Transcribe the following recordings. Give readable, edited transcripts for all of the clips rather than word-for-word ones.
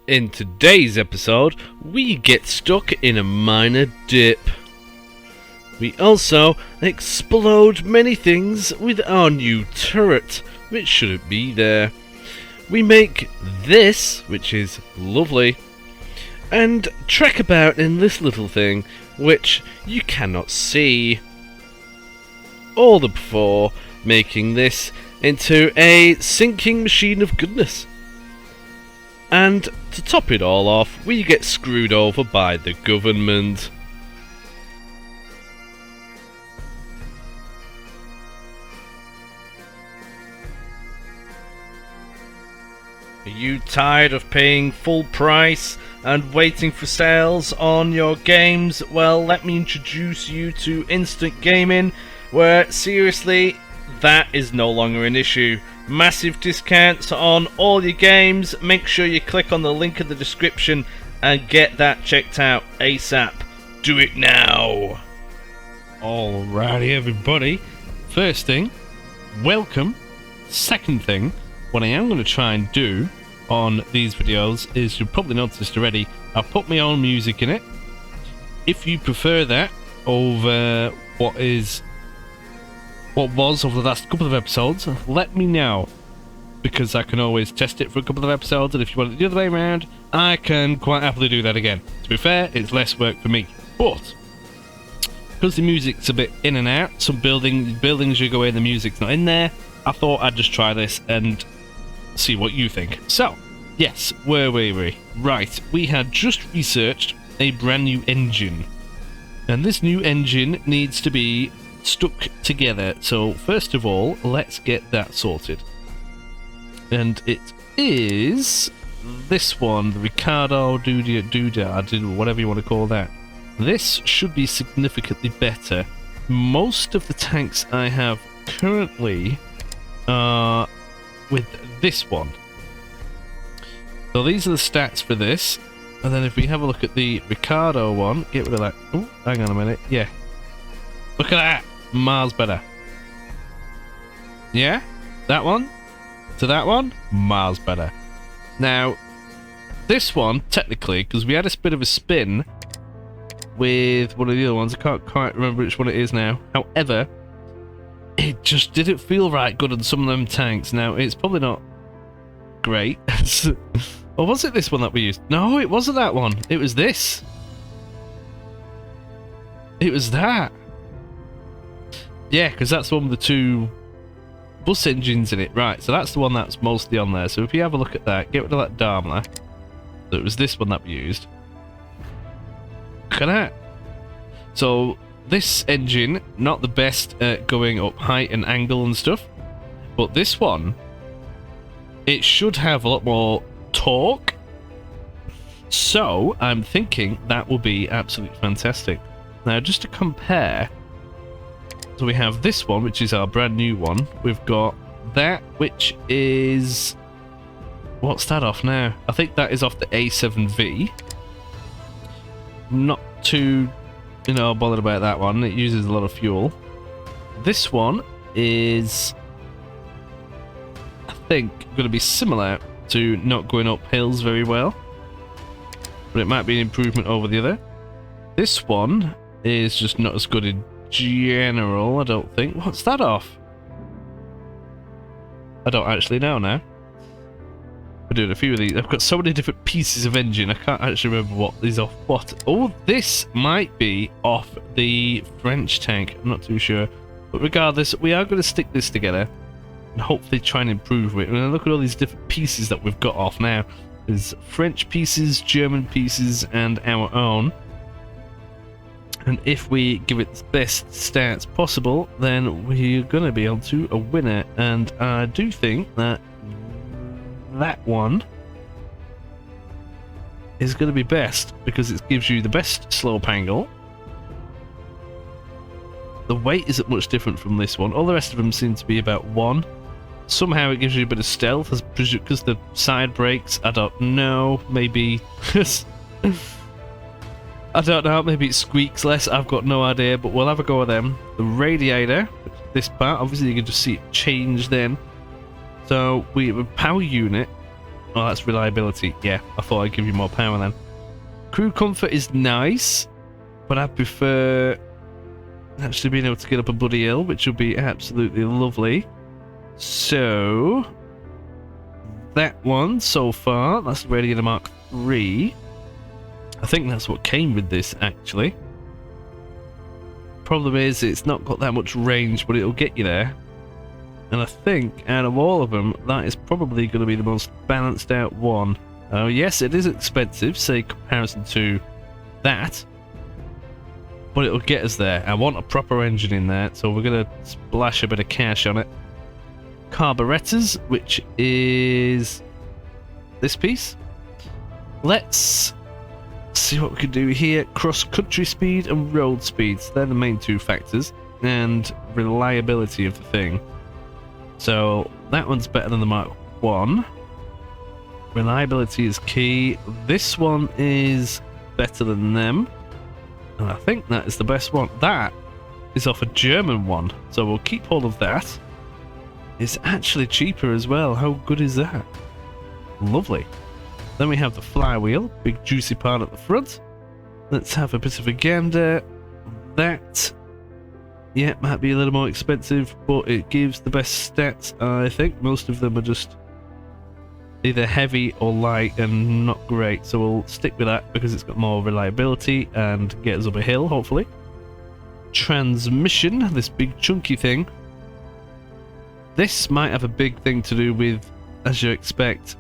In today's episode, we get stuck in a minor dip. We also explode many things with our new turret, which shouldn't be there. We make this, which is lovely, and trek about in this little thing, which you cannot see. All the before making this into a sinking machine of goodness. And to top it all off, we get screwed over by the government. Are you tired of paying full price and waiting for sales on your games? Well, let me introduce you to instant gaming, where seriously, that is no longer an issue. Massive discounts on all your games. Make sure you click on the link in the description and get that checked out ASAP. Do it now. Alrighty everybody. First thing, welcome. Second thing, what I am going to try and do on these videos is, you've probably noticed already, I've put my own music in it. If you prefer that over what was over the last couple of episodes, let me know, because I can always test it for a couple of episodes, and if you want it the other way around, I can quite happily do that again. To be fair, it's less work for me, but because the music's a bit in and out, some buildings you go in, the music's not in there, I thought I'd just try this and see what you think. So, yes, where were we? Right, we had just researched a brand new engine, and this new engine needs to be stuck together. So first of all, let's get that sorted, and it is this one, the Ricardo Doodah, whatever you want to call that. This should be significantly better. Most of the tanks I have currently are with this one, so these are the stats for this. And then if we have a look at the Ricardo one, get rid of that. Oh, hang on a minute, yeah, look at that, miles better. Yeah, that one to that one, miles better. Now, this one, technically, because we had a bit of a spin with one of the other ones, I can't quite remember which one it is now. However, it just didn't feel right good on some of them tanks. Now, it's probably not great. Or was it this one that we used? No, it wasn't that one. It was this. It was that. Yeah, because that's the one with the two bus engines in it. Right, so that's the one that's mostly on there. So if you have a look at that, get rid of that Daimler. So it was this one that we used. Look at that. So this engine, not the best at going up height and angle and stuff. But this one, it should have a lot more torque. So I'm thinking that will be absolutely fantastic. Now, just to compare, so we have this one, which is our brand new one. We've got that, which is, what's that off now? I think that is off the A7V. Not too, bothered about that one. It uses a lot of fuel. This one is, I think, going to be similar to not going up hills very well, but it might be an improvement over the other. This one is just not as good in general, I don't think. What's that off? I don't actually know now. We're doing a few of these. I've got so many different pieces of engine, I can't actually remember what is off what. Oh, this might be off the French tank, I'm not too sure. But regardless, we are going to stick this together and hopefully try and improve it. And look at all these different pieces that we've got off now. There's French pieces, German pieces, and our own. And if we give it the best stats possible, then we're going to be able to a winner. And I do think that that one is going to be best, because it gives you the best slope angle. The weight isn't much different from this one. All the rest of them seem to be about 1. Somehow it gives you a bit of stealth, because the side brakes, I don't know, maybe I don't know, maybe it squeaks less, I've got no idea, but we'll have a go at them. The radiator, this part, obviously you can just see it change then. So we have a power unit Oh, that's reliability. Yeah, I thought I'd give you more power then. Crew comfort is nice, but I prefer actually being able to get up a bloody hill, which would be absolutely lovely. So that one so far, that's ready in a Mark III. I think that's what came with this actually. Problem is it's not got that much range, but it'll get you there. And I think out of all of them, that is probably going to be the most balanced out one. Oh yes, it is expensive, say comparison to that, but it'll get us there. I want a proper engine in there, so we're going to splash a bit of cash on it. Carburetors, which is this piece. Let's see what we can do here. Cross-country speed and road speeds, they're the main two factors, and reliability of the thing. So that one's better than the Mark 1. Reliability is key. This one is better than them, and I think that is the best one. That is off a German one, so we'll keep hold of that. It's actually cheaper as well. How good is that? Lovely. Then we have the flywheel, big juicy part at the front. Let's have a bit of a gander. That, yeah, might be a little more expensive, but it gives the best stats, I think. Most of them are just either heavy or light and not great, so we'll stick with that because it's got more reliability and get us up a hill, hopefully. Transmission, this big chunky thing. This might have a big thing to do with, as you expect,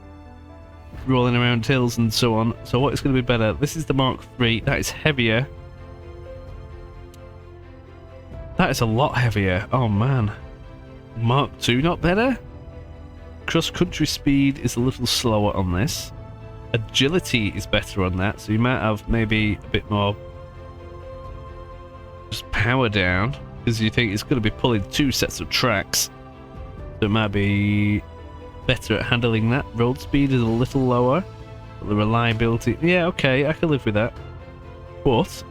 rolling around hills and so on. So what is going to be better? This is the Mark III. That is heavier. That is a lot heavier. Oh man. Mark II not better? Cross-country speed is a little slower on this. Agility is better on that, so you might have maybe a bit more just power down, because you think it's going to be pulling two sets of tracks. So it might be better at handling that. Road speed is a little lower, but the reliability, yeah, okay, I can live with that. But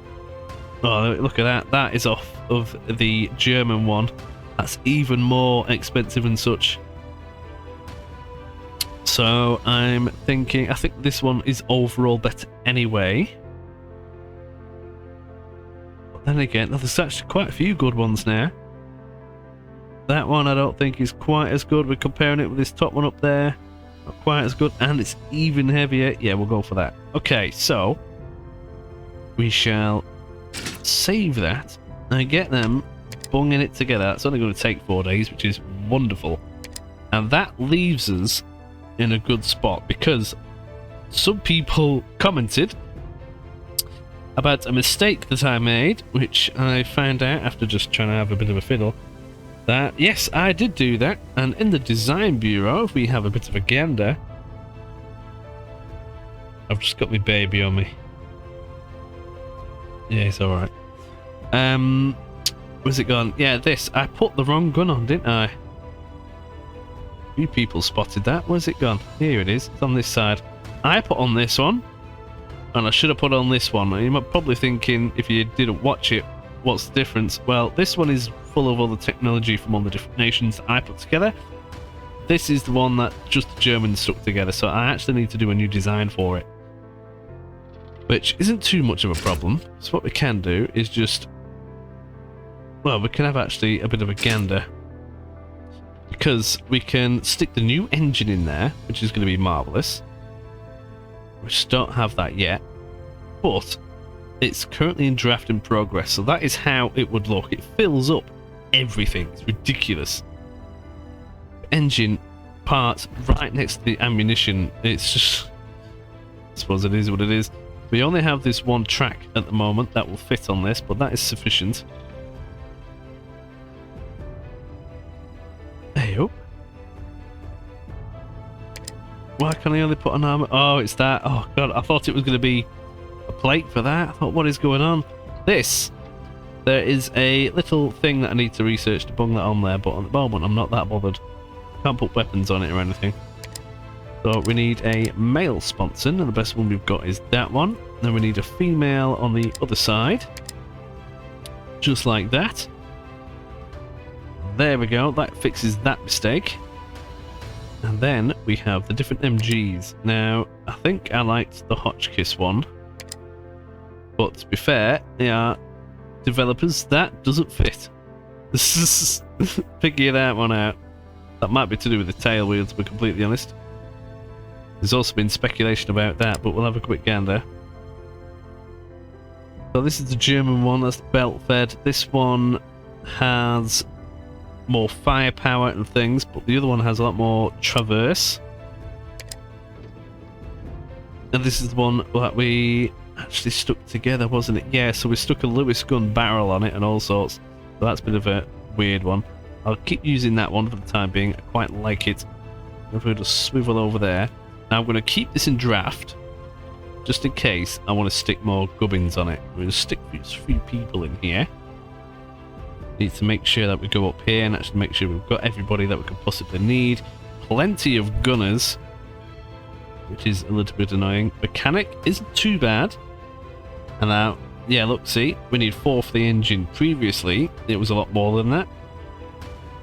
oh, look at that. That is off of the German one. That's even more expensive and such. So I'm thinking, I think this one is overall better anyway. But then again, there's actually quite a few good ones now. That one I don't think is quite as good. We're comparing it with this top one up there. Not quite as good, and it's even heavier. Yeah, we'll go for that. Okay, so we shall save that and get them bunging it together. That's only going to take 4 days, which is wonderful. And that leaves us in a good spot, because some people commented about a mistake that I made, which I found out after just trying to have a bit of a fiddle, that yes, I did do that. And in the design bureau, if we have a bit of a gander, I've just got my baby on me. Yeah, it's alright. Where's it gone? Yeah, this. I put the wrong gun on, didn't I? Few people spotted that. Where's it gone? Here it is. It's on this side. I put on this one, and I should have put on this one. And you're probably thinking, if you didn't watch it, what's the difference? Well, this one is full of all the technology from all the different nations that I put together. This is the one that just the Germans stuck together, so I actually need to do a new design for it, which isn't too much of a problem. So what we can do is just, well, we can have actually a bit of a gander, because we can stick the new engine in there, which is going to be marvellous. We just don't have that yet, but it's currently in draft in progress, so that is how it would look. It fills up everything. It's ridiculous. Engine parts right next to the ammunition. It's just, I suppose it is what it is. We only have this one track at the moment that will fit on this, but that is sufficient. Hey-o. Why can I only put an armor? Oh, it's that. Oh god, I thought it was going to be a plate for that. I thought, what is going on? This, there is a little thing that I need to research to bung that on there, but at the moment I'm not that bothered. Can't put weapons on it or anything. So we need a male sponson, and the best one we've got is that one. Then we need a female on the other side, just like that. There we go, that fixes that mistake. And then we have the different MGs. Now, I think I liked the Hotchkiss one. But to be fair, they are developers, that doesn't fit. Figure that one out. That might be to do with the tail wheel, to be completely honest. There's also been speculation about that, but we'll have a quick gander. So this is the German one, that's belt fed. This one has more firepower and things, but the other one has a lot more traverse. And this is the one that we actually stuck together, wasn't it? Yeah, so we stuck a Lewis gun barrel on it and all sorts. So that's a bit of a weird one. I'll keep using that one for the time being. I quite like it. If we just swivel over there. Now I'm going to keep this in draft, just in case I want to stick more gubbins on it. We're going to stick these 3 people in here. Need to make sure that we go up here and actually make sure we've got everybody that we could possibly need. Plenty of gunners, which is a little bit annoying. Mechanic isn't too bad. And now, yeah, look, see, we need 4 for the engine. Previously, it was a lot more than that.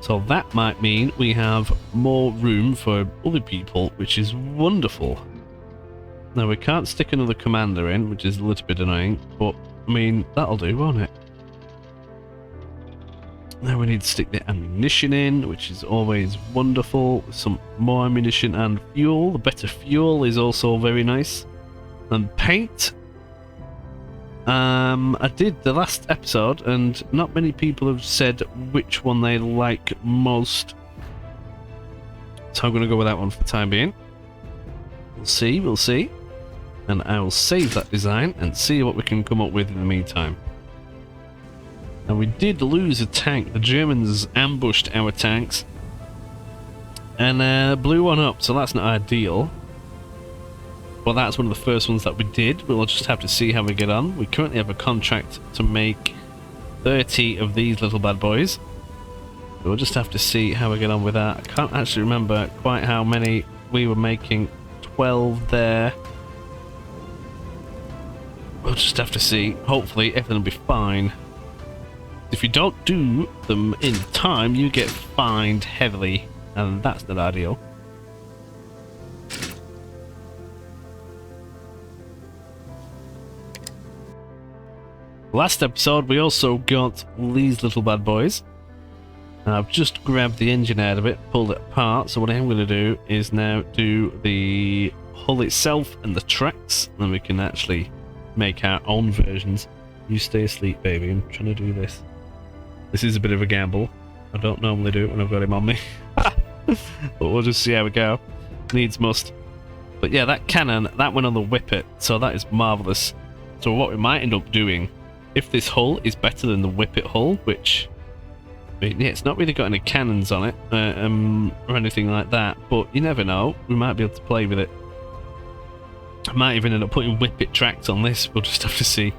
So that might mean we have more room for other people, which is wonderful. Now, we can't stick another commander in, which is a little bit annoying, but, I mean, that'll do, won't it? Now we need to stick the ammunition in, which is always wonderful. Some more ammunition and fuel. The better fuel is also very nice. And paint. I did the last episode, and not many people have said which one they like most. So I'm going to go with that one for the time being. We'll see, we'll see. And I will save that design and see what we can come up with in the meantime. And we did lose a tank. The Germans ambushed our tanks and blew one up, so that's not ideal. Well, that's one of the first ones that we did. We'll just have to see how we get on. We currently have a contract to make 30 of these little bad boys. We'll just have to see how we get on with that. I can't actually remember quite how many we were making. 12 there. We'll just have to see. Hopefully everything will be fine. If you don't do them in time, you get fined heavily, and that's not ideal. Last episode, we also got these little bad boys. And I've just grabbed the engine out of it, pulled it apart, so what I am going to do is now do the hull itself and the tracks, and then we can actually make our own versions. You stay asleep, baby, I'm trying to do this. This is a bit of a gamble. I don't normally do it when I've got him on me. But we'll just see how we go. Needs must. But yeah, that cannon, that went on the Whippet, so that is marvellous. So what we might end up doing, if this hull is better than the Whippet hull, which, I mean, yeah, it's not really got any cannons on it, or anything like that, but you never know, we might be able to play with it. I might even end up putting Whippet tracks on this, we'll just have to see.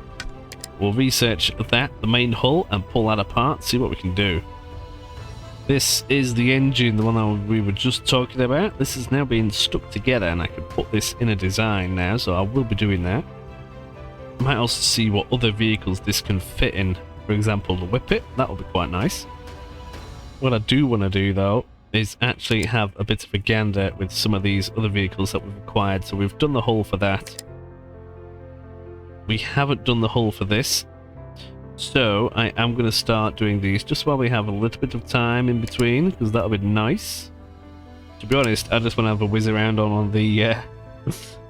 We'll research that, the main hull, and pull that apart, see what we can do. This is the engine, the one that we were just talking about. This is now being stuck together, and I can put this in a design now, so I will be doing that. I might also see what other vehicles this can fit in. For example, the Whippet, that will be quite nice. What I do want to do, though, is actually have a bit of a gander with some of these other vehicles that we've acquired. So we've done the hull for that. We haven't done the hull for this. So I am going to start doing these just while we have a little bit of time in between, because that'll be nice. To be honest, I just want to have a whiz around on the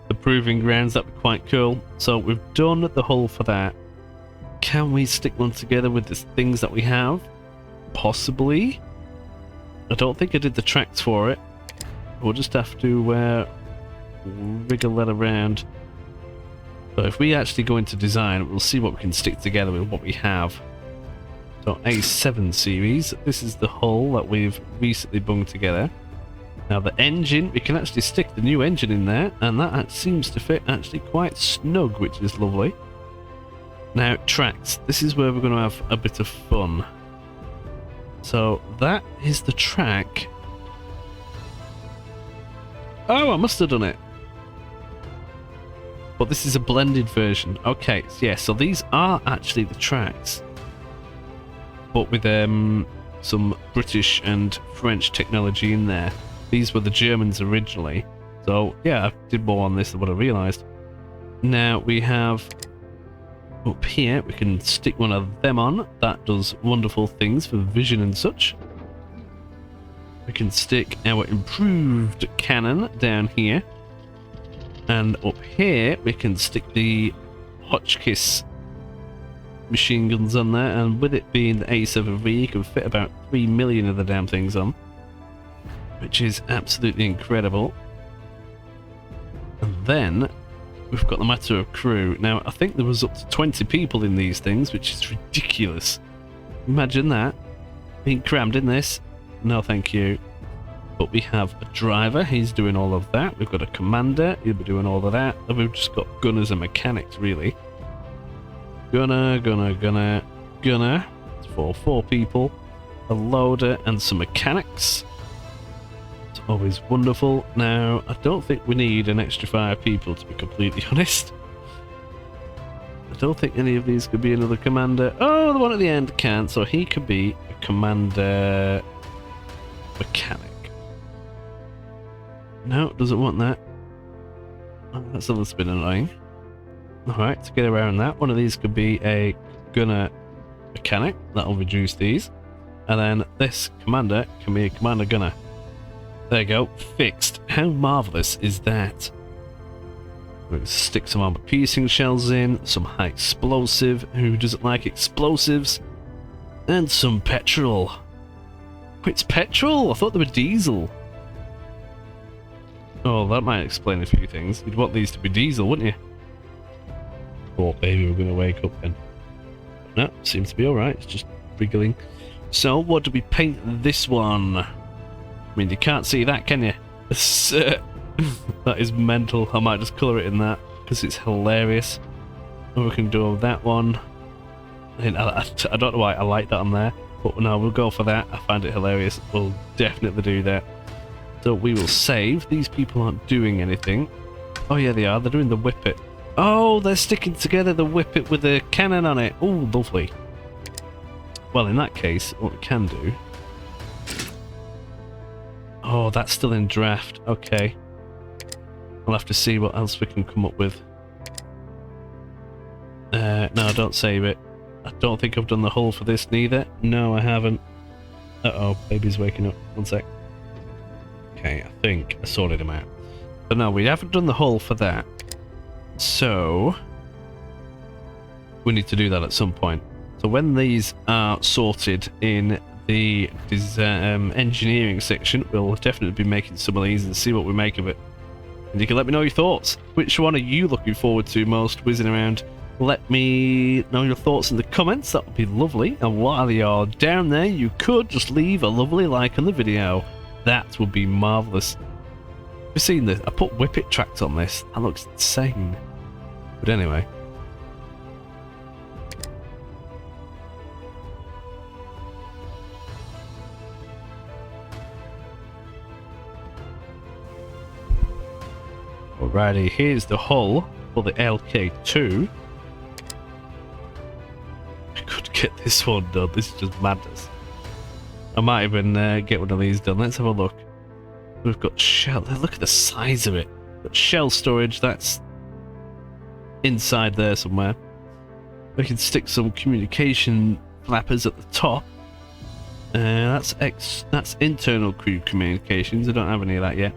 the proving grounds. That'd be quite cool. So we've done the hull for that. Can we stick one together with the things that we have? Possibly. I don't think I did the tracks for it. We'll just have to wriggle that around. So if we actually go into design, we'll see what we can stick together with what we have. So A7 series, this is the hull that we've recently bunged together. Now the engine, we can actually stick the new engine in there, and that seems to fit actually quite snug, which is lovely. Now tracks, this is where we're going to have a bit of fun. So that is the track. Oh, I must have done it. But this is a blended version. Okay, yeah, so these are actually the tracks. But with some British and French technology in there. These were the Germans originally. So, yeah, I did more on this than what I realised. Now, we have... Up here, we can stick one of them on. That does wonderful things for vision and such. We can stick our improved cannon down here. And up here, we can stick the Hotchkiss machine guns on there. And with it being the A7V, you can fit about 3 million of the damn things on. Which is absolutely incredible. And then we've got the matter of crew. Now, I think there was up to 20 people in these things, which is ridiculous. Imagine that. Being crammed in this. No, thank you. But we have a driver. He's doing all of that. We've got a commander. He'll be doing all of that. And we've just got gunners and mechanics, really. Gunner. It's for 4 people. A loader and some mechanics. Always wonderful. Now, I don't think we need an extra 5 people, to be completely honest. I don't think any of these could be another commander. Oh, the one at the end can, so he could be a commander mechanic. No, doesn't want that. Oh, that's a little bit annoying. Alright, to get around that, one of these could be a gunner mechanic. That'll reduce these. And then this commander can be a commander gunner. There you go, fixed. How marvellous is that? We're going to stick some armor piercing shells in, some high explosive, who doesn't like explosives, and some petrol. Oh, it's petrol? I thought they were diesel. Oh, that might explain a few things. You'd want these to be diesel, wouldn't you? Oh, baby, we're going to wake up then. No, seems to be alright, it's just wriggling. So, what do we paint this one? I mean, you can't see that, can you? That is mental. I might just colour it in that, because it's hilarious. And we can do that one. I don't know why I like that on there, but no, we'll go for that. I find it hilarious. We'll definitely do that. So we will save. These people aren't doing anything. Oh yeah, they are. They're doing the whippet. Oh, they're sticking together the whippet with the cannon on it. Oh, lovely. Well, in that case, what we can do... Oh, that's still in draft. Okay. I'll have to see what else we can come up with. No, don't save it. I don't think I've done the hull for this neither. No, I haven't. Uh-oh, baby's waking up. One sec. Okay, I think I sorted him out. But no, we haven't done the hull for that. So... we need to do that at some point. So when these are sorted in the engineering section, we'll definitely be making some of these and see what we make of it. And you can let me know your thoughts. Which one are you looking forward to most whizzing around? Let me know your thoughts in the comments, that would be lovely. And while you're down there, you could just leave a lovely like on the video. That would be marvellous. You've seen this? I put whippet tracks on this. That looks insane. But anyway. Alrighty, here's the hull for the LK2. I could get this one done. This is just madness. I might even get one of these done. Let's have a look. We've got shell. Look at the size of it. We've got shell storage. That's inside there somewhere. We can stick some communication flappers at the top. That's internal crew communications. I don't have any of that yet.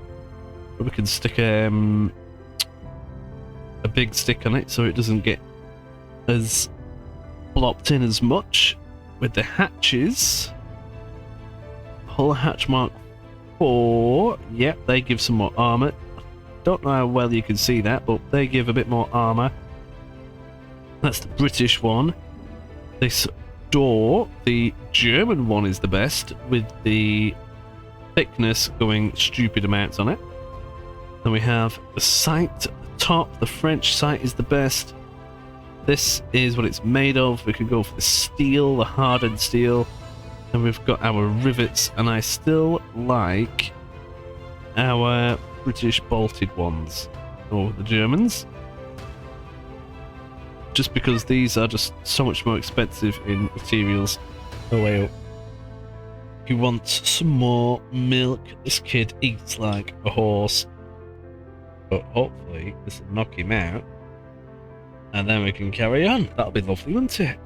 But we can stick a big stick on it so it doesn't get as blopped in as much. With the hatches, hull hatch mark 4. Yep, they give some more armor. Don't know how well you can see that, but they give a bit more armor. That's the British one. This door, the German one, is the best, with the thickness going stupid amounts on it. Then we have the sight at the top. The French sight is the best. This is what it's made of. We could go for the steel, the hardened steel. And we've got our rivets, and I still like our British bolted ones. Or the Germans. Just because these are just so much more expensive in materials. Oh, way up. He wants some more milk. This kid eats like a horse. But hopefully this will knock him out. And then we can carry on. That'll be lovely, won't it?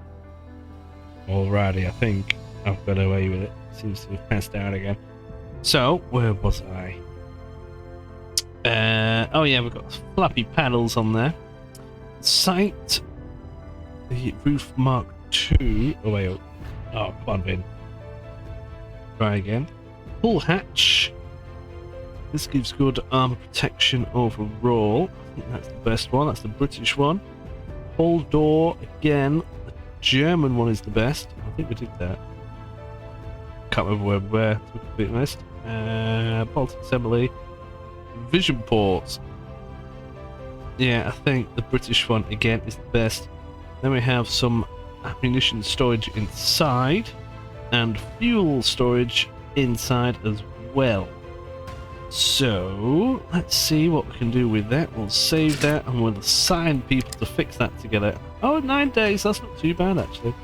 Alrighty, I think I've got away with it. Seems to have passed out again. So, where was I? Oh yeah, we've got flappy paddles on there. Site. The roof mark 2. Oh, wait. Oh, come on, Vin. Try again. Full hatch. This gives good armor protection overall. I think that's the best one. That's the British one. Hull door again. The German one is the best. I think we did that. Can't remember where we were, to be completely honest. Bolt assembly. Vision ports. Yeah, I think the British one again is the best. Then we have some ammunition storage inside and fuel storage inside as well. So let's see what we can do with that. We'll save that and we'll assign people to fix that together. Oh, 9 days, that's not too bad actually.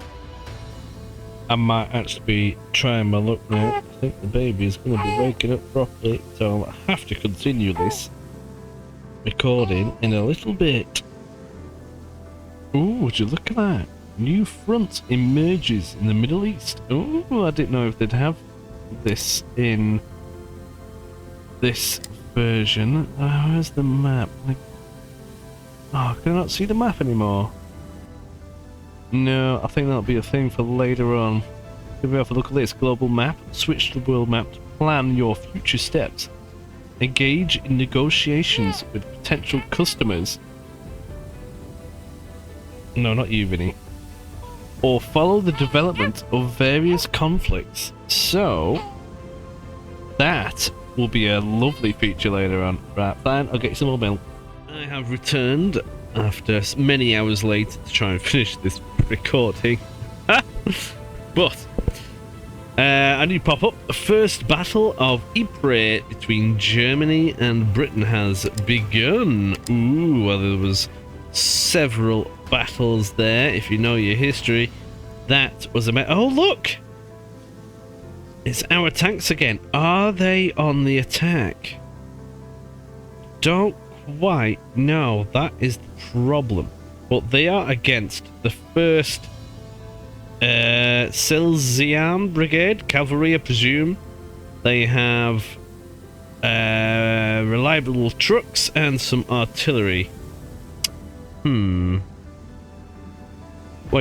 I might actually be trying my luck now. I think the baby is going to be waking up properly, so I'll have to continue this recording in a little bit. Ooh, would you look at that? New front emerges in the Middle East. Ooh, I didn't know if they'd have this in this version. Where's the map? Oh, can I not see the map anymore? No, I think that'll be a thing for later on. If we have a look at this global map, switch to the world map to plan your future steps. Engage in negotiations with potential customers. No, not you, Vinny. Or follow the development of various conflicts. So, that will be a lovely feature later on. Right, fine, I'll get you some more milk. I have returned after many hours late to try and finish this recording. But a new pop-up. The first battle of Ypres between Germany and Britain has begun. Ooh, well, there was several battles there. If you know your history, that was a oh, look! It's our tanks again. Are they on the attack? Don't quite know. That is the problem. But they are against the first Silesian Brigade cavalry, I presume. They have reliable trucks and some artillery. Well,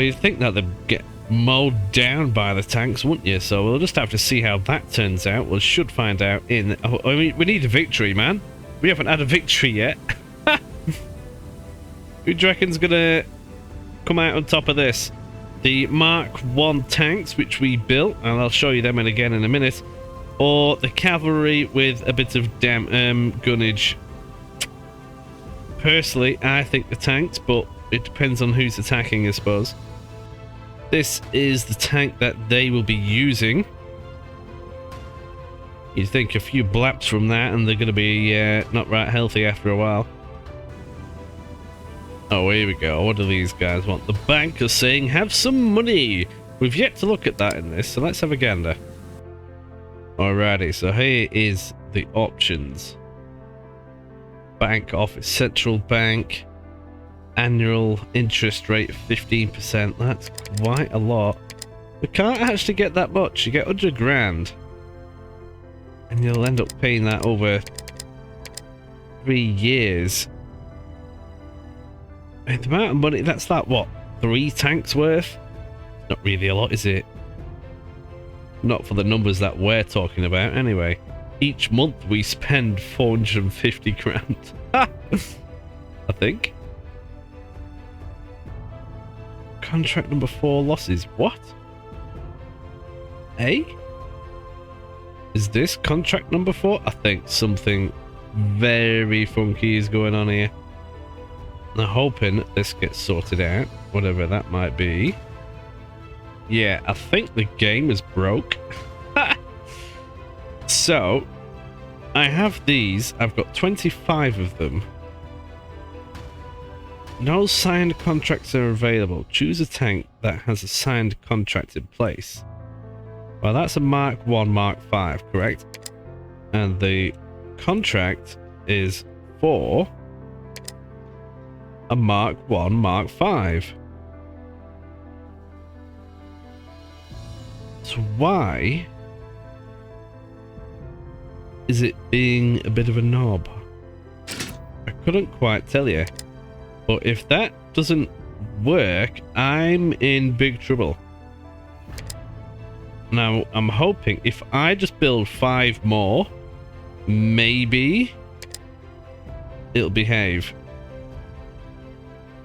you'd think that they'd get mowed down by the tanks, wouldn't you? So we'll just have to see how that turns out. We should find out in... Oh, I mean, we need a victory, man. We haven't had a victory yet. Who do you reckon's gonna come out on top of this? The Mark 1 tanks, which we built, and I'll show you them again in a minute, or the cavalry with a bit of gunnage. Personally, I think the tanks, but it depends on who's attacking, I suppose. This is the tank that they will be using. You'd think a few blaps from that and they're going to be not right healthy after a while. Oh, here we go. What do these guys want? The bank is saying, have some money. We've yet to look at that in this, so let's have a gander. Alrighty, so here is the options. Bank office, central bank, annual interest rate of 15%. That's quite a lot. We can't actually get that much. You get 100 grand. And you'll end up paying that over 3 years. And the amount of money, that's that, what, 3 tanks worth? Not really a lot, is it? Not for the numbers that we're talking about, anyway. Each month we spend 450 grand. I think. Contract number 4 losses. What? Eh? Is this contract number 4? I think something very funky is going on here. I'm hoping this gets sorted out, whatever that might be. Yeah, I think the game is broke. So, I have these. I've got 25 of them. No signed contracts are available. Choose a tank that has a signed contract in place. Well, that's a Mark 1, Mark 5, correct? And the contract is for a Mark 1, Mark 5. So why is it being a bit of a knob? I couldn't quite tell you. But if that doesn't work, I'm in big trouble. Now, I'm hoping if I just build 5 more, maybe it'll behave.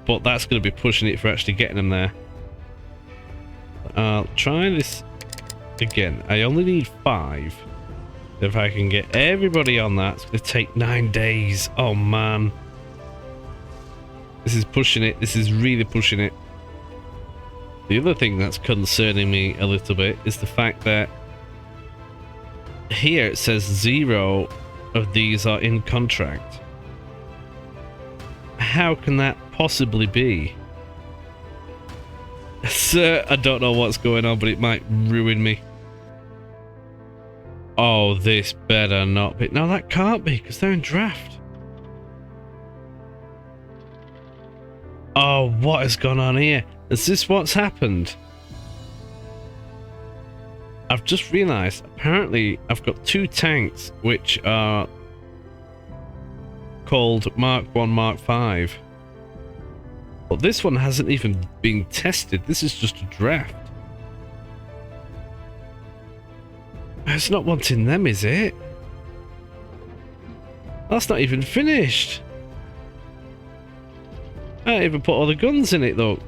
But that's going to be pushing it for actually getting them there. I'll try this again. I only need 5. If I can get everybody on that, it's going to take 9 days. Oh, man. This is pushing it. This is really pushing it. The other thing that's concerning me a little bit is the fact that here it says 0 of these are in contract. How can that possibly be? Sir, I don't know what's going on, but it might ruin me. Oh, this better not be. No, that can't be, because they're in draft. Oh, what has gone on here? Is this what's happened? I've just realised, apparently, I've got 2 tanks which are called Mark 1, Mark 5. But this one hasn't even been tested. This is just a draft. It's not wanting them, is it? That's not even finished. I didn't even put all the guns in it, though.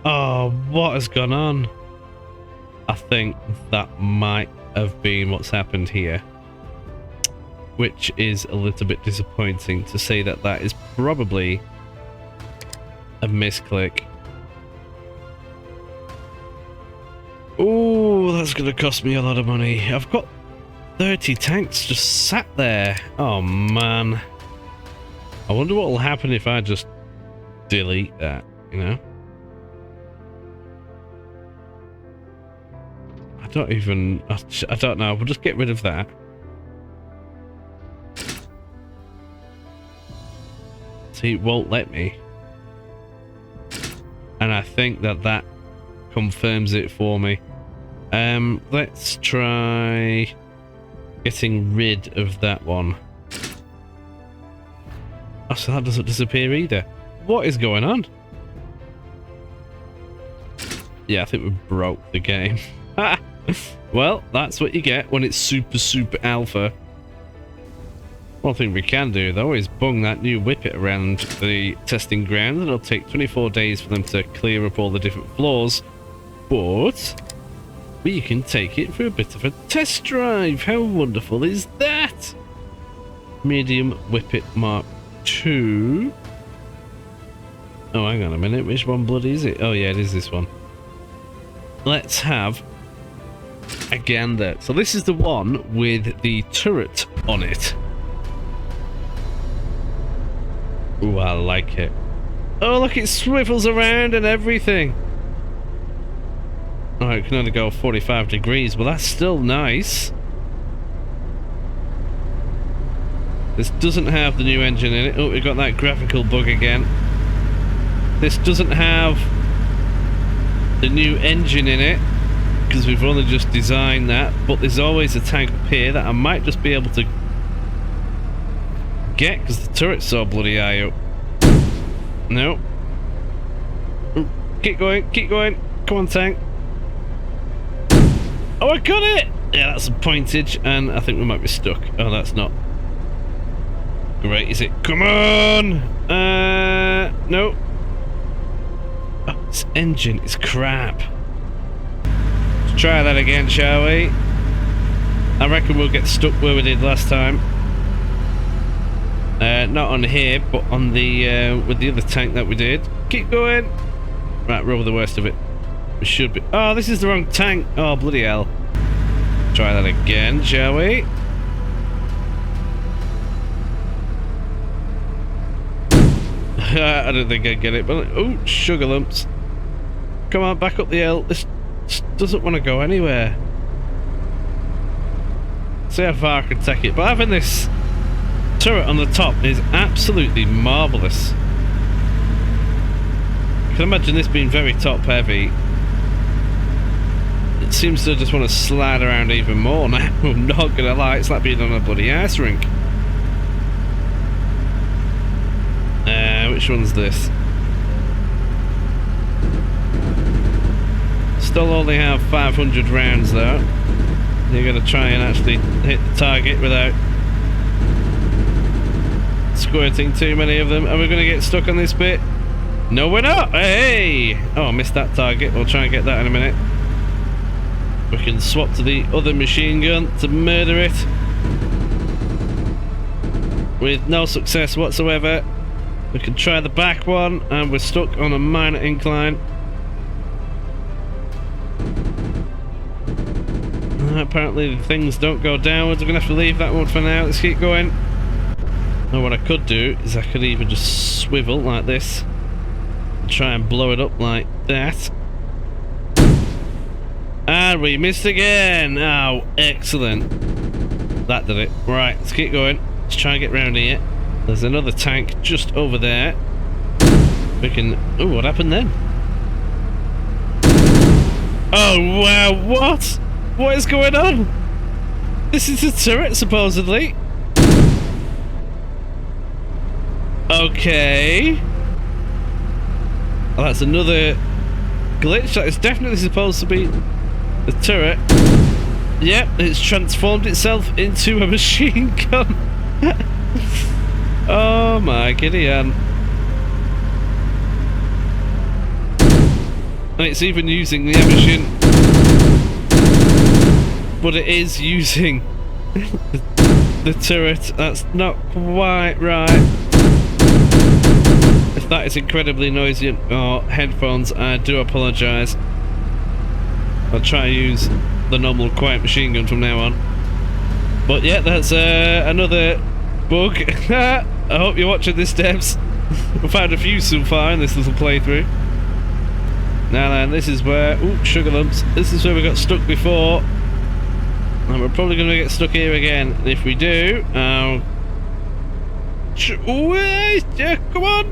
Oh, what has gone on? I think that might have been what's happened here. Which is a little bit disappointing to say that that is probably a misclick. Oh, that's going to cost me a lot of money. I've got 30 tanks just sat there. Oh, man. I wonder what will happen if I just delete that, you know? I don't know. We'll just get rid of that. See, it won't let me. And I think that that confirms it for me. Let's try getting rid of that one. Oh, so that doesn't disappear either. What is going on? Yeah, I think we broke the game. Well, that's what you get when it's super alpha. One thing we can do, though, is bung that new whippet around the testing ground, and it'll take 24 days for them to clear up all the different floors. But we can take it for a bit of a test drive. How wonderful is that? Medium whippet Mark 2. Oh, hang on a minute. Which one bloody is it? Oh, yeah, it is this one. Let's have a gander. So this is the one with the turret on it. Ooh, I like it. Oh, look, it swivels around and everything. Oh, it can only go 45 degrees, but that's still nice. This doesn't have the new engine in it. Oh, we've got that graphical bug again. This doesn't have the new engine in it, because we've only just designed that, but there's always a tank up here that I might just be able to get, because the turret's so bloody high up. No. Ooh, keep going, come on, tank. Oh, I got it! Yeah, that's a pointage, and I think we might be stuck. Oh, that's not great, is it? Come on! No. Oh, this engine is crap. Let's try that again, shall we? I reckon we'll get stuck where we did last time. Not on here, but on the with the other tank that we did. Keep going. Right, we're over the worst of it. We should be. Oh, this is the wrong tank. Oh, bloody hell. Try that again, shall we? I don't think I get it, but oh, sugar lumps. Come on, back up the hill. This doesn't want to go anywhere. See how far I can take it. But having this turret on the top is absolutely marvellous. I can imagine this being very top heavy. It seems to just want to slide around even more now. I'm not gonna lie, it's like being on a bloody ice rink. Which one's this? Still only have 500 rounds though. You're gonna try and actually hit the target without squirting too many of them. Are we gonna get stuck on this bit? No, we're not! Hey! Oh, I missed that target. We'll try and get that in a minute. We can swap to the other machine gun to murder it. With no success whatsoever. We can try the back one, and we're stuck on a minor incline. Apparently things don't go downwards. We're going to have to leave that one for now. Let's keep going. Now what I could do is I could even just swivel like this. And try and blow it up like that. And we missed again. Oh, excellent. That did it. Right, let's keep going. Let's try and get round here. There's another tank just over there. We can... Oh, what happened then? Oh, wow, what? What is going on? This is a turret, supposedly. Okay. Oh, that's another glitch. That is definitely supposed to be the turret. Yep, it's transformed itself into a machine gun. Oh my Gideon. And it's even using the emission. But it is using the turret. That's not quite right. If that is incredibly noisy or headphones, I do apologise. I'll try and use the normal quiet machine gun from now on. But yeah, that's another bug. I hope you're watching this, devs. We've found a few so far in this little playthrough. Now then, this is where... Ooh, sugar lumps. This is where we got stuck before. And we're probably going to get stuck here again. And if we do... come on!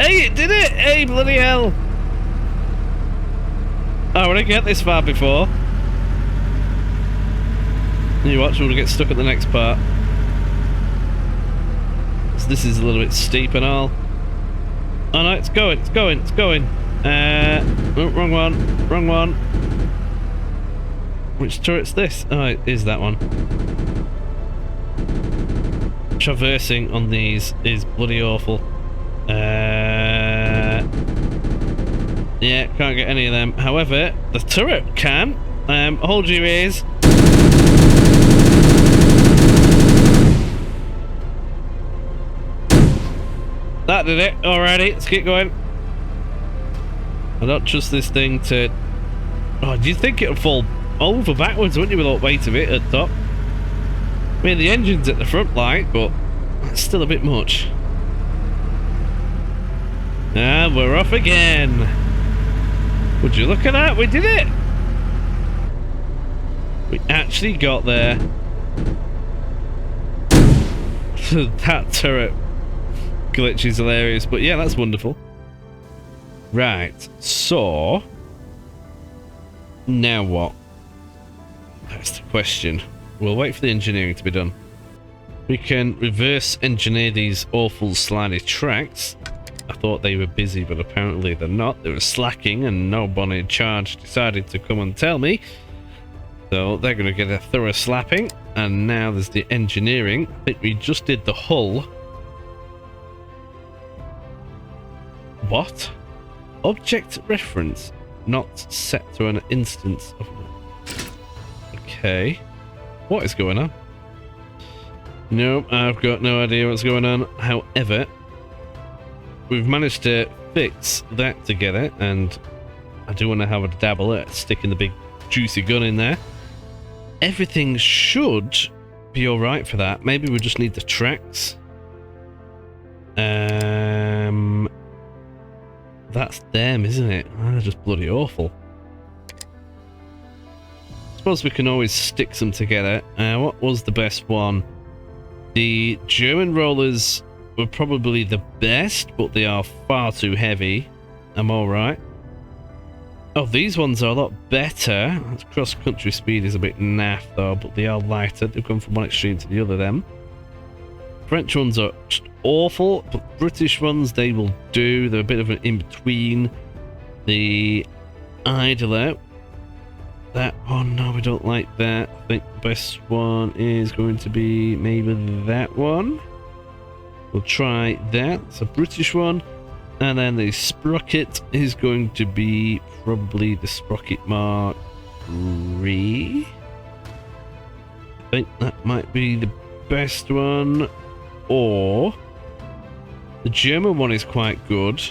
Hey, it did it! Hey, bloody hell! Oh, we didn't get this far before. You watch, we'll get stuck at the next part. So this is a little bit steep and all. Oh no, it's going, it's going, it's going. Oh, wrong one, wrong one. Which turret's this? Oh, it is that one. Traversing on these is bloody awful. Yeah, can't get any of them. However, the turret can. Hold your ears. That did it. Alrighty, let's keep going. I don't trust this thing to... Oh, do you think it'll fall over backwards, wouldn't you, with all the weight of it at the top? I mean, the engine's at the front light, but that's still a bit much. And we're off again. Would you look at that? We did it! We actually got there. That turret glitch is hilarious, but yeah, that's wonderful. Right, so... Now what? That's the question. We'll wait for the engineering to be done. We can reverse engineer these awful slimy tracks. I thought they were busy, but apparently they're not. They were slacking, and nobody in charge decided to come and tell me. So they're going to get a thorough slapping. And now there's the engineering. I think we just did the hull. What? Object reference not set to an instance of... Okay. What is going on? Nope, I've got no idea what's going on. However, we've managed to fix that together, and I do want to have a dabble at sticking the big juicy gun in there. Everything should be alright for that. Maybe we just need the tracks. That's them, isn't it? Oh, they're just bloody awful. Suppose we can always stick them together. What was the best one? The German rollers were probably the best, but they are far too heavy. I'm alright. Oh, these ones are a lot better. Cross-country speed is a bit naff though, but they are lighter. They've gone from one extreme to the other then. French ones are just awful, but British ones, they will do. They're a bit of an in-between. The Idler. That, oh no, we don't like that. I think the best one is going to be maybe that one. We'll try that. It's a British one. And then the Sprocket is going to be probably the Sprocket Mark 3. I think that might be the best one. Or the German one is quite good.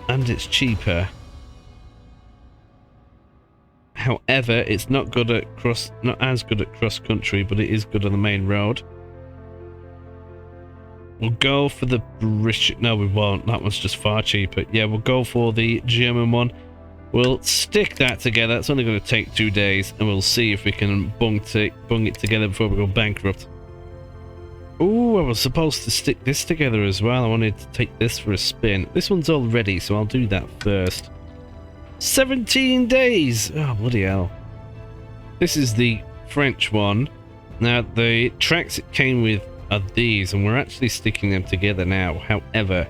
And it's cheaper. However, it's not as good at cross country, but it is good on the main road. We'll go for the British. No, we won't. That one's just far cheaper. Yeah, we'll go for the German one. We'll stick that together. It's only going to take 2 days, and we'll see if we can bung it together before we go bankrupt. Oh, I was supposed to stick this together as well. I wanted to take this for a spin. This one's all ready, so I'll do that first. 17 days! Oh, bloody hell. This is the French one. Now, the tracks it came with are these, and we're actually sticking them together now. However,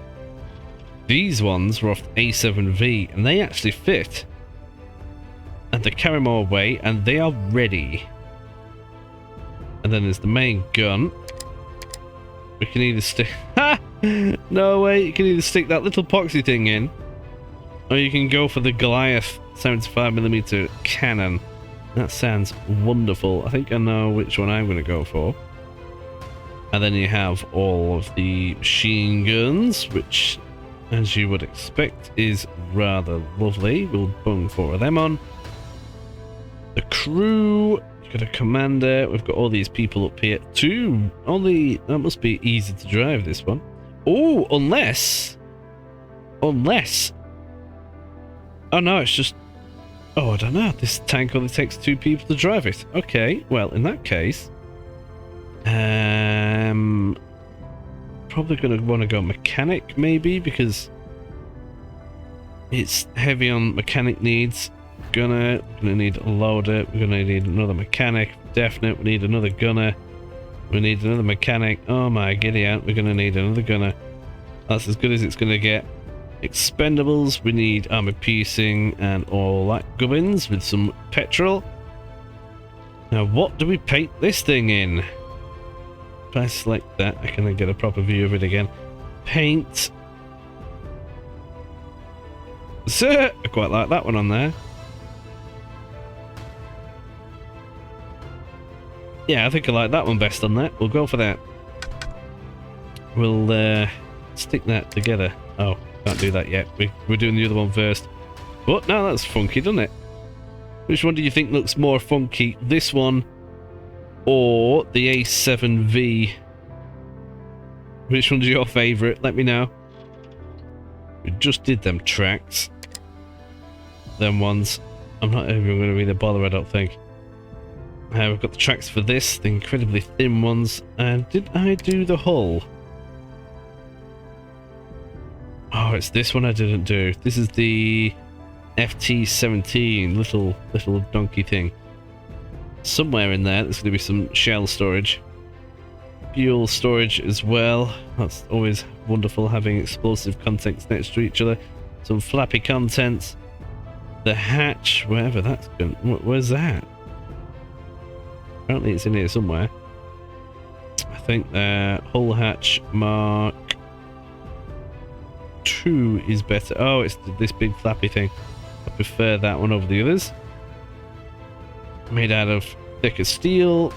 these ones were off A7V, and they actually fit. And they carry more weight, and they are ready. And then there's the main gun. We can either stick... Ha! No way! You can either stick that little poxy thing in, or you can go for the Goliath 75mm cannon. That sounds wonderful. I think I know which one I'm going to go for. And then you have all of the machine guns, which, as you would expect, is rather lovely. We'll bung 4 of them on. The crew, you've got a commander. We've got all these people up here too. That must be easy to drive, this one. Oh, unless. Oh no, it's just. Oh, I don't know. This tank only takes 2 people to drive it. Okay, well, in that case. Probably going to want to go mechanic, maybe, because it's heavy on mechanic needs. Gunner, we're going to need a loader, we're going to need another mechanic, definite, we need another gunner, we need another mechanic, oh my giddy aunt, we're going to need another gunner. That's as good as it's going to get. Expendables, we need armor piercing and all that gubbins with some petrol. Now what do we paint this thing in? If I select that, I can get a proper view of it again. Paint. Sir, I quite like that one on there. Yeah, I think I like that one best on that. We'll go for that. We'll stick that together. Oh, can't do that yet. We're doing the other one first. But no, that's funky, doesn't it? Which one do you think looks more funky? This one or the A7V? Which one's your favourite? Let me know. We just did them tracks. Them ones. I'm not even going to really bother, I don't think. We've got the tracks for this, the incredibly thin ones. And did I do the hull? Oh, it's this one I didn't do. This is the FT17, little donkey thing. Somewhere in there, there's going to be some shell storage. Fuel storage as well. That's always wonderful, having explosive contents next to each other. Some flappy contents. The hatch, wherever that's going. Where's that? Apparently it's in here somewhere. I think hull hatch Mark 2 is better. Oh, it's this big flappy thing. I prefer that one over the others. Made out of thicker steel,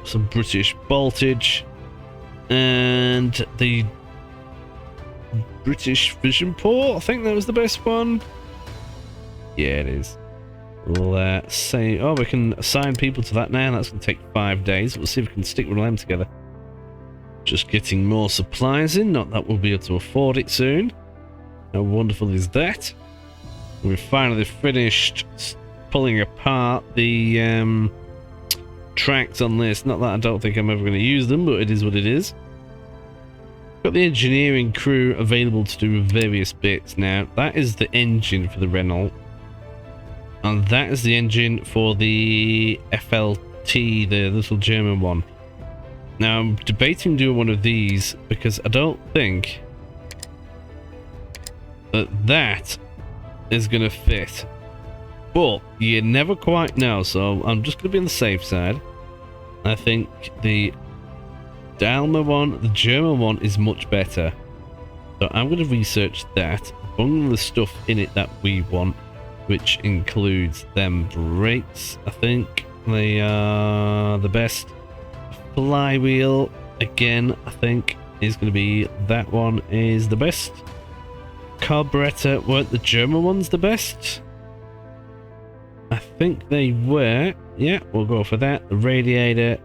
some British boltage, and the British Vision Port. I think that was the best one. Yeah, it is. We'll say, oh, we can assign people to that now. That's going to take 5 days. We'll see if we can stick one of them together. Just getting more supplies in, not that we'll be able to afford it soon. How wonderful is that? We've finally finished pulling apart the tracks on this. Not that I don't think I'm ever going to use them, but it is what it is. Got the engineering crew available to do various bits now. That is the engine for the Renault. And that is the engine for the FLT, the little German one. Now I'm debating doing one of these because I don't think that is going to fit. But you never quite know, so I'm just going to be on the safe side. I think the Daimler one, the German one, is much better. So I'm going to research that, bung the stuff in it that we want, which includes them brakes. I think they are the best. Flywheel, again, I think is going to be that one is the best. Carburetor, weren't the German ones the best? I think they were. Yeah, we'll go for that. The radiator.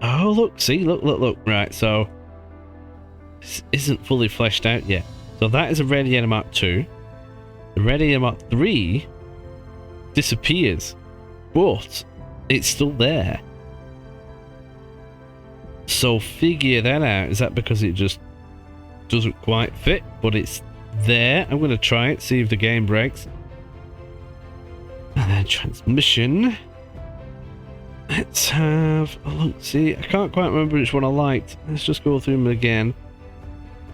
Oh, look, see, look. Right, so this isn't fully fleshed out yet. So that is a radiator Mark II. The radiator Mark III disappears, but it's still there. So figure that out. Is that because it just doesn't quite fit, but it's there? I'm going to try it, see if the game breaks. And then transmission. Let's have a look. See, I can't quite remember which one I liked. Let's just go through them again.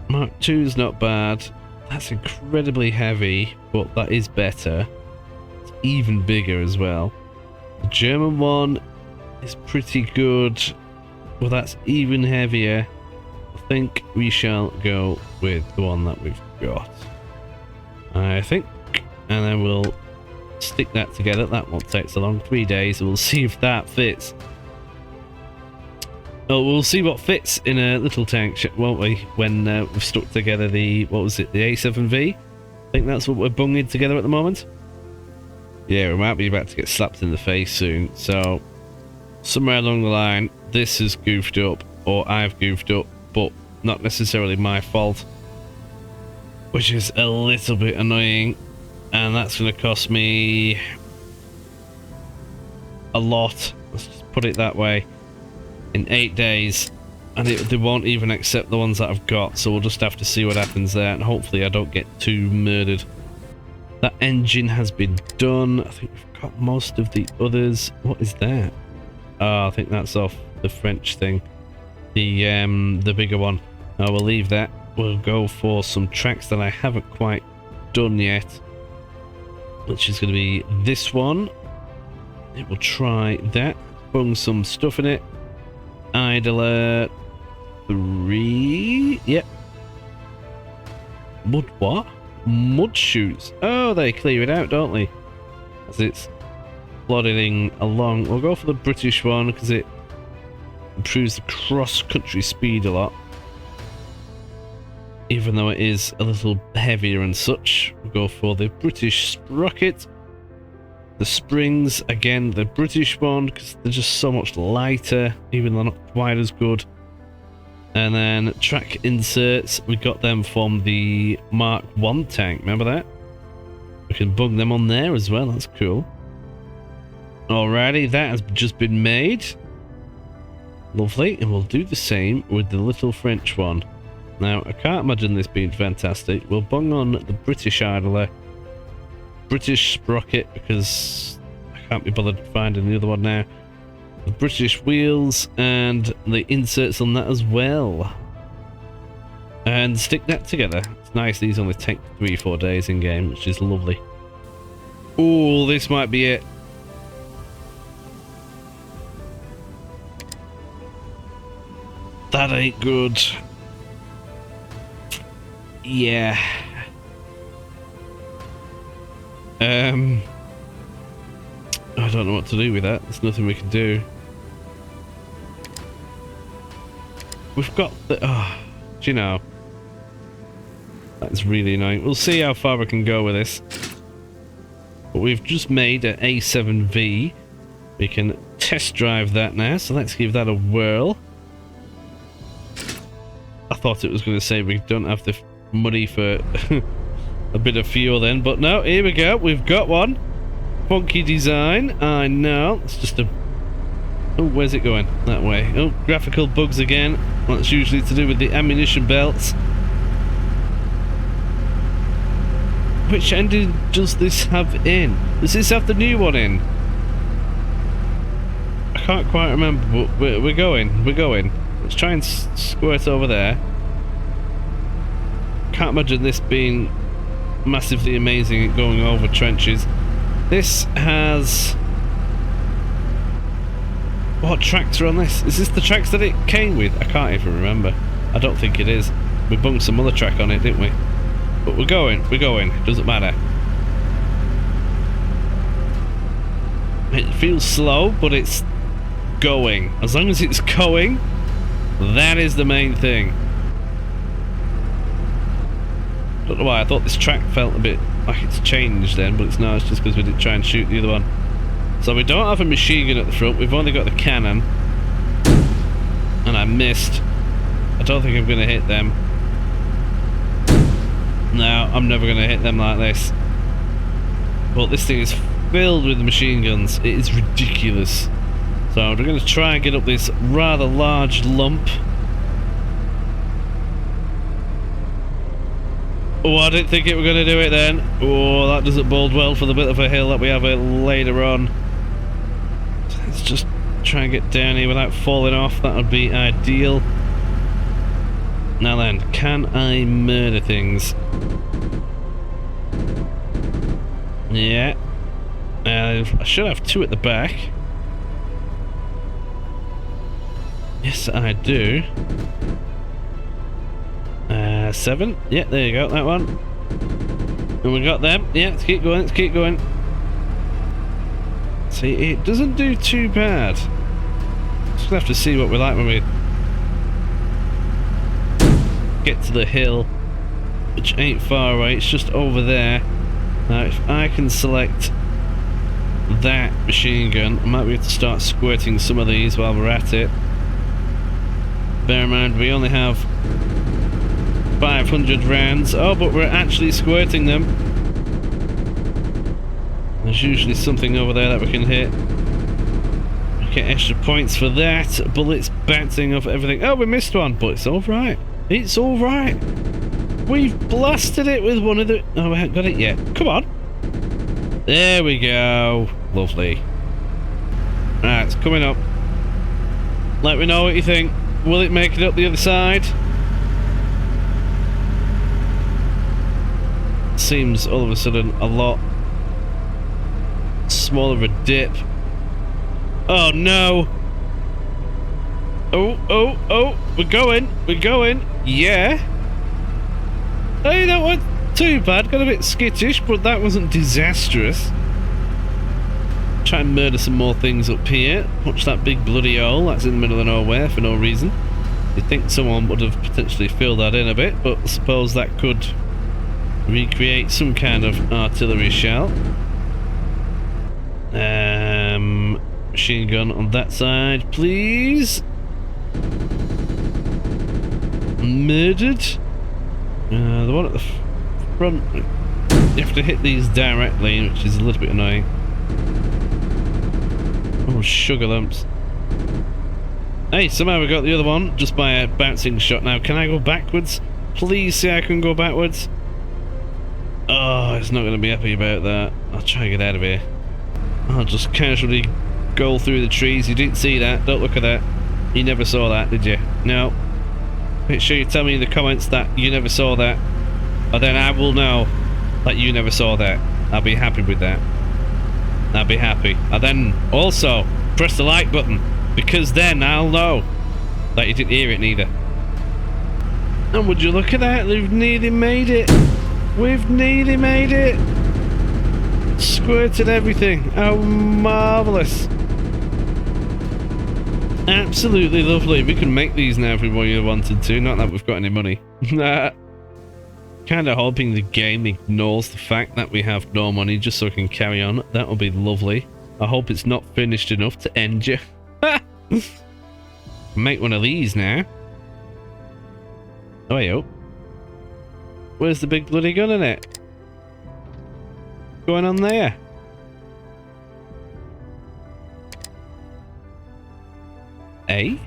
Mark II is not bad. That's incredibly heavy, but that is better. It's even bigger as well. The German one is pretty good, but that's even heavier. I think we shall go with the one that we've got, I think, and then we'll stick that together. That won't take so long, 3 days. We'll see if that fits. Oh, we'll see what fits in a little tank, won't we, when we've stuck together the, what was it, the A7V? I think that's what we're bunging together at the moment. Yeah, we might be about to get slapped in the face soon, so somewhere along the line this is goofed up, or I've goofed up, but not necessarily my fault, which is a little bit annoying, and that's going to cost me a lot, let's just put it that way, in 8 days, and they won't even accept the ones that I've got, so we'll just have to see what happens there, and hopefully I don't get too murdered. That engine has been done. I think we've got most of the others. What is that? Oh, I think that's off the French thing. The bigger one. Oh, we'll leave that. We'll go for some tracks that I haven't quite done yet, which is going to be this one. It will try that. Bung some stuff in it. Idler 3. Yep. Mud what? Mud chutes. Oh, they clear it out, don't they? As it's plodding along. We'll go for the British one because it improves the cross-country speed a lot. Even though it is a little heavier and such. We'll go for the British sprocket. The springs, again, the British one because they're just so much lighter, even though not quite as good. And then track inserts, we got them from the Mark I tank, remember that? We can bung them on there as well, that's cool. Alrighty, that has just been made. Lovely, and we'll do the same with the little French one. Now, I can't imagine this being fantastic. We'll bung on the British idler, British sprocket, because I can't be bothered finding the other one now. The British wheels and the inserts on that as well, and stick that together. It's nice these only take 3-4 days in game, which is lovely. Oh, this might be it. That ain't good. Yeah. I don't know what to do with that. There's nothing we can do. We've got the... Oh, do you know? That's really annoying. We'll see how far we can go with this. But we've just made an A7V. We can test drive that now, so let's give that a whirl. I thought it was going to say we don't have the money for a bit of fuel then, but no, here we go. We've got one. Funky design. I know. It's just a... Oh, where's it going? That way. Oh, graphical bugs again. That's usually to do with the ammunition belts. Which ending does this have in? Does this have the new one in? I can't quite remember, but we're going. We're going. Let's try and squirt over there. Can't imagine this being massively amazing at going over trenches. This has... What tracks are on this? Is this the tracks that it came with? I can't even remember. I don't think it is. We bunked some other track on it, didn't we? But we're going. It doesn't matter. It feels slow, but it's going. As long as it's going, that is the main thing. Don't know why I thought this track felt a bit like it's changed then, but it's not. It's just because we didn't try and shoot the other one. So we don't have a machine gun at the front. We've only got the cannon, and I missed. I don't think I'm going to hit them. No, I'm never going to hit them like this. But this thing is filled with machine guns. It is ridiculous. So we're going to try and get up this rather large lump. Oh, I didn't think it were going to do it then. Oh, that doesn't bode well for the bit of a hill that we have later on. Let's just try and get down here without falling off. That would be ideal. Now then, can I murder things? Yeah. I should have two at the back. Yes, I do. 7. Yeah, there you go, that one. And we got them. Yeah, let's keep going, let's keep going. See, it doesn't do too bad. Just gonna have to see what we're like when we get to the hill, which ain't far away, it's just over there. Now, if I can select that machine gun, I might be able to start squirting some of these while we're at it. Bear in mind, we only have 500 rounds. Oh, but we're actually squirting them. There's usually something over there that we can hit. We get extra points for that. Bullets bouncing off everything. Oh, we missed one, but it's alright. It's alright. We've blasted it with one of the... Oh, we haven't got it yet. Come on. There we go. Lovely. Right, it's coming up. Let me know what you think. Will it make it up the other side? Seems all of a sudden a lot smaller of a dip. Oh no! Oh, we're going, yeah! Hey, that wasn't too bad, got a bit skittish, but that wasn't disastrous. Try and murder some more things up here. Watch that big bloody hole that's in the middle of nowhere for no reason. You'd think someone would have potentially filled that in a bit, but I suppose that could recreate some kind of artillery shell. Machine gun on that side, please. Murdered. The one at the front, you have to hit these directly, which is a little bit annoying. Oh, sugar lumps. Hey, somehow we got the other one just by a bouncing shot. Now, can I go backwards? Please say I can go backwards. Oh, it's not going to be happy about that. I'll try and get out of here. I'll just casually go through the trees. You didn't see that. Don't look at that. You never saw that, did you? No. Make sure you tell me in the comments that you never saw that. Or then I will know that you never saw that. I'll be happy with that. I'll be happy. And then also press the like button, because then I'll know that you didn't hear it neither. And would you look at that? We've nearly made it. We've nearly made it. Squirted everything. Oh, marvellous. Absolutely lovely. We can make these now if we really wanted to. Not that we've got any money. Kind of hoping the game ignores the fact that we have no money just so we can carry on. That would be lovely. I hope it's not finished enough to end you. Make one of these now. Oh, yo. Where's the big bloody gun in it? Going on there? Eh?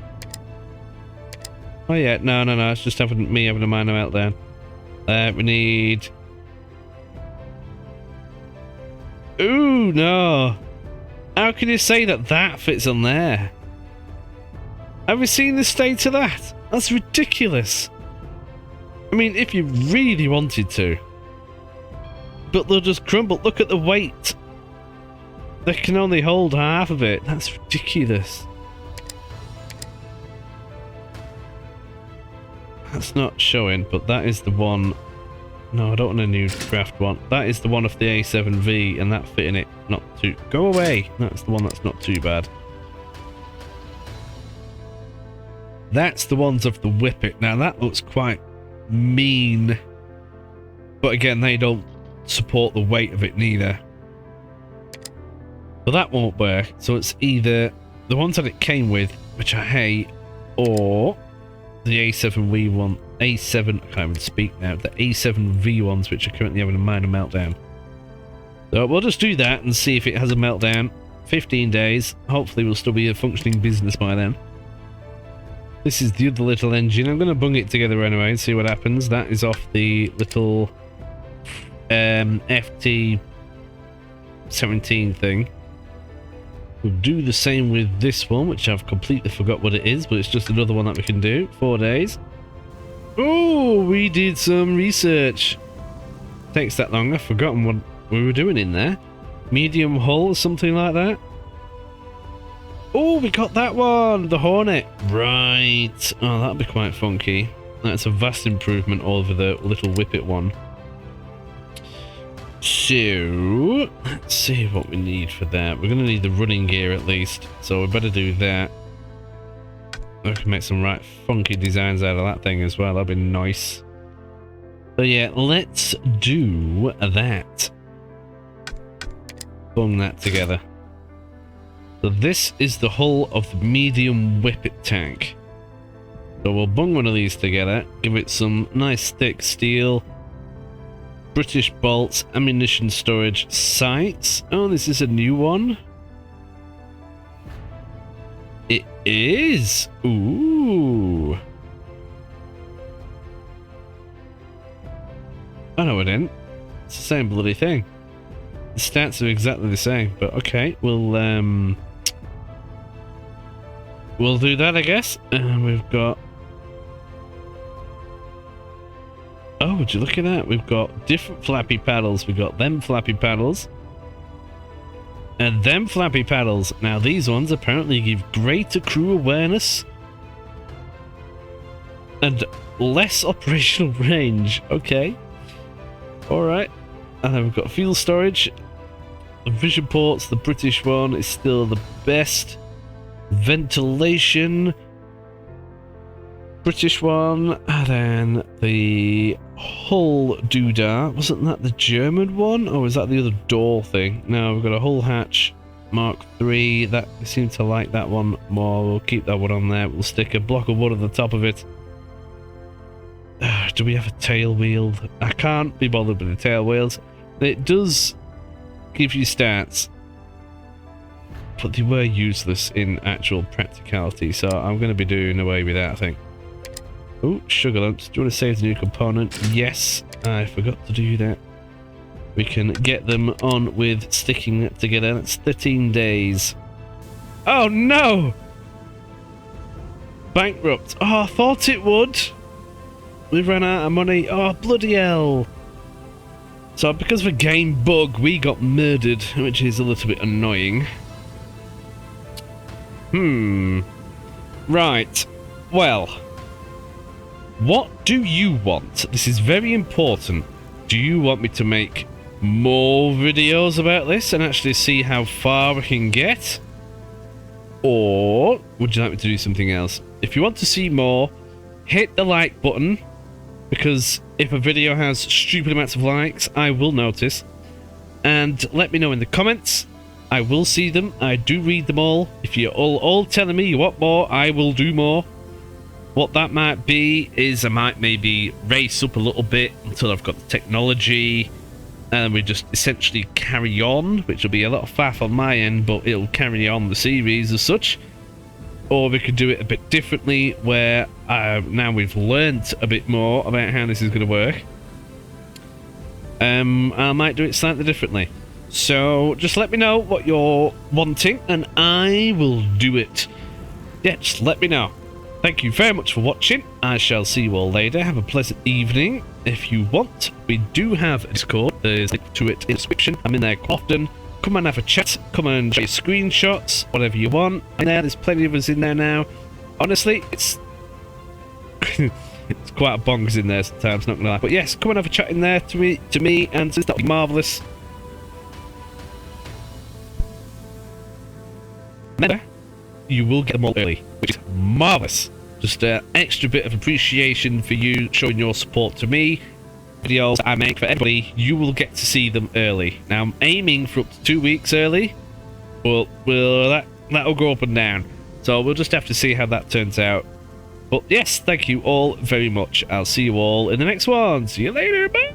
Oh yeah, no, it's just me having a minor meltdown. We need... Ooh, no. How can you say that that fits on there? Have you seen the state of that? That's ridiculous. I mean, if you really wanted to. But they'll just crumble. Look at the weight. They can only hold half of it. That's ridiculous. That's not showing, but that is the one. No, I don't want a new draft one. That is the one of the A7V, and that fit in it. Not too... Go away! That's the one that's not too bad. That's the ones of the Whippet. Now, that looks quite mean. But again, they don't support the weight of it neither. But that won't work. So it's either the ones that it came with, which I hate, or the A7V one. A7, I can't even speak now. The A7V ones, which are currently having a minor meltdown. So we'll just do that and see if it has a meltdown. 15 days. Hopefully we'll still be a functioning business by then. This is the other little engine. I'm going to bung it together anyway and see what happens. That is off the little FT17 thing. We'll do the same with this one, which I've completely forgot what it is, but it's just another one that we can do. 4 days. Oh, we did some research. Takes that long. I've forgotten what we were doing in there. Medium hull or something like that. Oh, we got that one. The Hornet. Right. Oh, that'll be quite funky. That's a vast improvement over the little Whippet one. So, let's see what we need for that. We're going to need the running gear at least. So we better do that. I can make some right funky designs out of that thing as well. That'd be nice. So yeah, let's do that. Bung that together. So this is the hull of the medium Whippet tank. So we'll bung one of these together, give it some nice thick steel, British bolts, ammunition storage, sights. Oh, this is a new one. It is. Ooh. Oh no, it didn't. It's the same bloody thing. The stats are exactly the same, but okay, we'll do that, I guess. And we've got... Oh, would you look at that? We've got different flappy paddles. We've got them flappy paddles. And them flappy paddles. Now, these ones apparently give greater crew awareness. And less operational range. Okay. Alright. And then we've got fuel storage. The vision ports, the British one is still the best. Ventilation. British one. And then the hull doodah. Wasn't that the German one? Or was that the other door thing? No, we've got a hull hatch Mark III. That, we seem to like that one more. We'll keep that one on there. We'll stick a block of wood at the top of it. Do we have a tail wheel? I can't be bothered with the tail wheels. It does give you stats, but they were useless in actual practicality, so I'm going to be doing away with that, I think. Oh, sugar lumps. Do you want to save the new component? Yes, I forgot to do that. We can get them on with sticking that together. That's 13 days. Oh no! Bankrupt. Oh, I thought it would. We've run out of money. Oh, bloody hell. So, because of a game bug, we got murdered, which is a little bit annoying. Right. Well. What do you want? This is very important. Do you want me to make more videos about this and actually see how far we can get? Or would you like me to do something else? If you want to see more, hit the like button. Because if a video has stupid amounts of likes, I will notice. And let me know in the comments. I will see them. I do read them all. If you're all telling me you want more, I will do more. What that might be is I might maybe race up a little bit until I've got the technology, and we just essentially carry on, which will be a lot of faff on my end, but it'll carry on the series as such. Or we could do it a bit differently, where now we've learnt a bit more about how this is going to work. I might do it slightly differently. So just let me know what you're wanting, and I will do it. Yeah, just let me know. Thank you very much for watching. I shall see you all later. Have a pleasant evening. If you want, we do have a Discord. There's a link to it in the description. I'm in there quite often. Come and have a chat. Come and show your screenshots, whatever you want. In there, there's plenty of us in there now. Honestly, it's it's quite a bonkers in there sometimes, not gonna lie. But yes, come and have a chat in there to me, and that'll be marvellous. Remember, you will get them all early, which is marvellous. Just an extra bit of appreciation for you showing your support to me. Videos I make for everybody, you will get to see them early. Now I'm aiming for up to 2 weeks early, but that'll go up and down. So we'll just have to see how that turns out. But yes, thank you all very much. I'll see you all in the next one. See you later, bye!